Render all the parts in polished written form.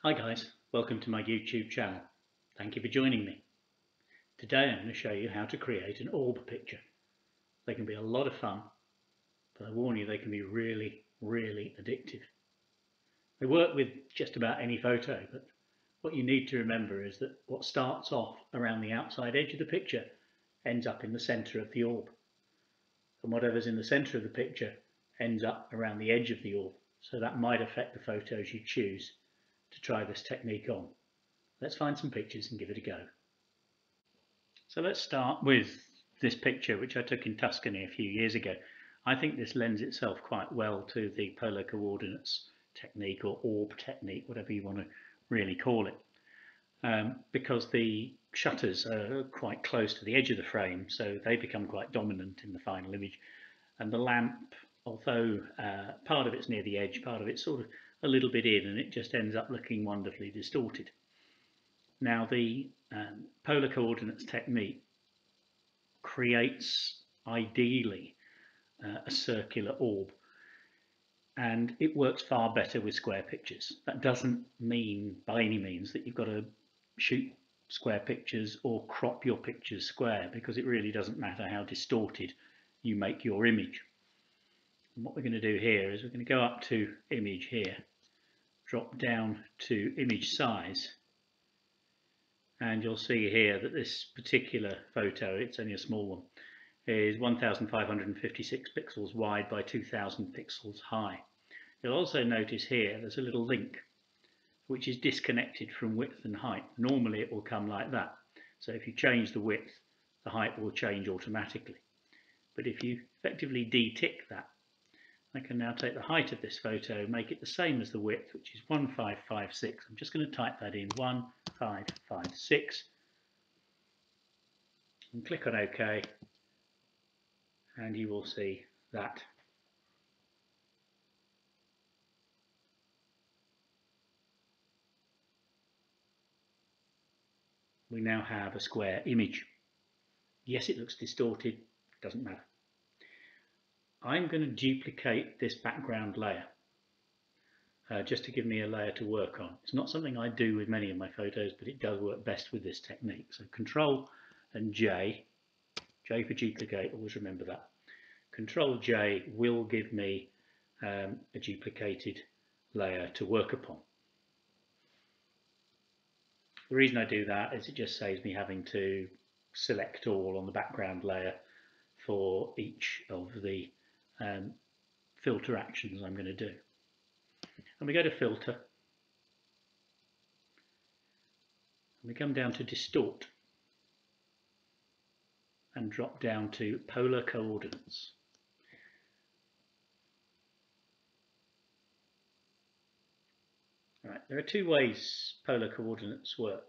Hi guys, welcome to my YouTube channel. Thank you for joining me. Today I'm going to show you how to create an orb picture. They can be a lot of fun, but I warn you they can be really addictive. They work with just about any photo, but what you need to remember is that what starts off around the outside edge of the picture ends up in the centre of the orb. And whatever's in the centre of the picture ends up around the edge of the orb. So that might affect the photos you choose to try this technique on. Let's find some pictures and give it a go. So let's start with this picture which I took in Tuscany a few years ago. I think this lends itself quite well to the polar coordinates technique or orb technique, whatever you want to really call it, because the shutters are quite close to the edge of the frame, so they become quite dominant in the final image. And the lamp, although part of it's near the edge, part of it's sort of a little bit in, and it just ends up looking wonderfully distorted. Now the polar coordinates technique creates ideally a circular orb, and it works far better with square pictures. That doesn't mean by any means that you've got to shoot square pictures or crop your pictures square, because it really doesn't matter how distorted you make your image. And what we're going to do here is we're going to go up to image here, drop down to image size, and you'll see here that this particular photo, it's only a small one, is 1556 pixels wide by 2000 pixels high. You'll also notice here there's a little link which is disconnected from width and height. Normally it will come like that, so if you change the width, the height will change automatically. But if you effectively de-tick that, I can now take the height of this photo, make it the same as the width, which is 1556. I'm just going to type that in, 1556, and click on OK, and you will see that we now have a square image. Yes, it looks distorted, doesn't matter. I'm going to duplicate this background layer just to give me a layer to work on. It's not something I do with many of my photos, but it does work best with this technique. So Control and J for duplicate, always remember that. Control J will give me a duplicated layer to work upon. The reason I do that is it just saves me having to select all on the background layer for each of the filter actions I'm going to do. And we go to filter, and we come down to distort and drop down to polar coordinates. Right, there are two ways polar coordinates work,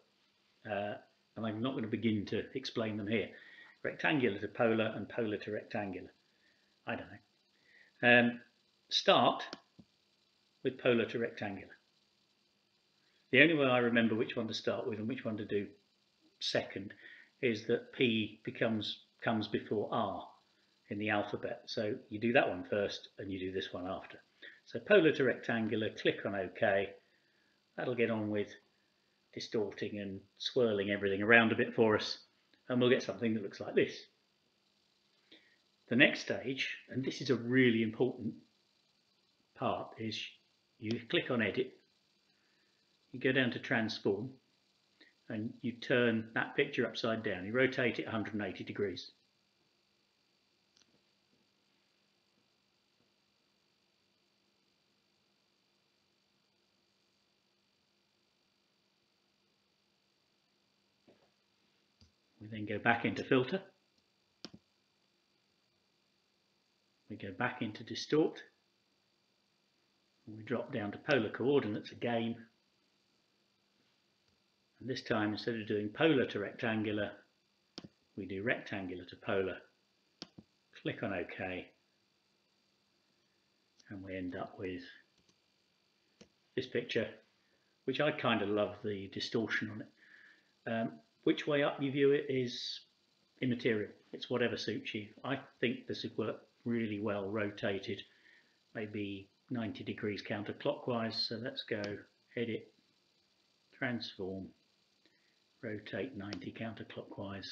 and I'm not going to begin to explain them here. Rectangular to polar and polar to rectangular. I don't know. Start with polar to rectangular. The only way I remember which one to start with and which one to do second is that P comes before R in the alphabet. So you do that one first and you do this one after. So polar to rectangular, click on OK. That'll get on with distorting and swirling everything around a bit for us, and we'll get something that looks like this. The next stage, and this is a really important part, is you click on Edit, you go down to Transform, and you turn that picture upside down. You rotate it 180 degrees. We then go back into Filter. We go back into Distort. And we drop down to Polar Coordinates again. And this time, instead of doing polar to rectangular, we do rectangular to polar. Click on OK. And we end up with this picture, which I kind of love the distortion on it. Which way up you view it is immaterial. It's whatever suits you. I think this would work really well rotated, maybe 90 degrees counterclockwise. So let's go Edit, transform, rotate 90 counterclockwise,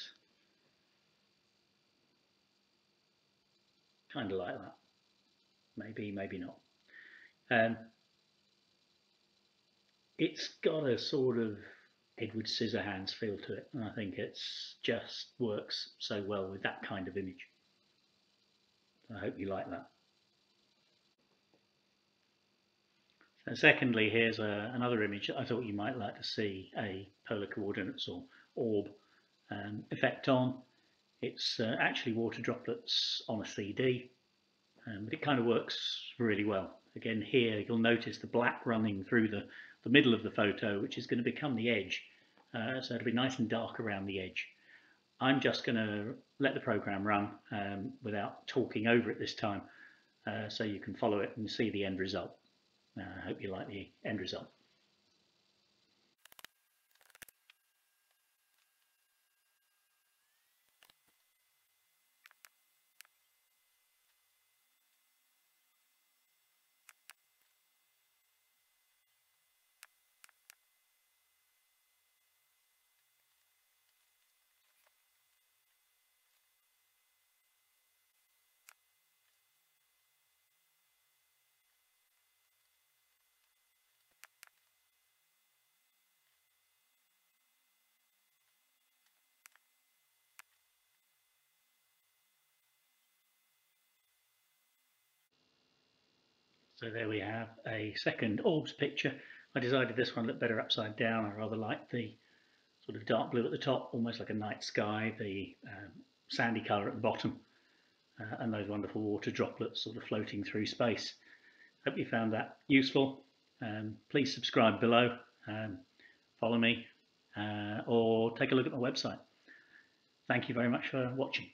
kind of like that, maybe not. It's got a sort of Edward Scissorhands feel to it, and I think it's just works so well with that kind of image. I hope you like that. And secondly, here's another image that I thought you might like to see a polar coordinates or orb effect on. It's actually water droplets on a CD, but it kind of works really well. Again, here you'll notice the black running through the middle of the photo, which is going to become the edge. So it'll be nice and dark around the edge. I'm just going to let the program run without talking over it this time, so you can follow it and see the end result. I hope you like the end result. So there we have a second orbs picture. I decided this one looked better upside down. I rather like the sort of dark blue at the top, almost like a night sky, the sandy colour at the bottom, and those wonderful water droplets sort of floating through space. Hope you found that useful. Please subscribe below, follow me, or take a look at my website. Thank you very much for watching.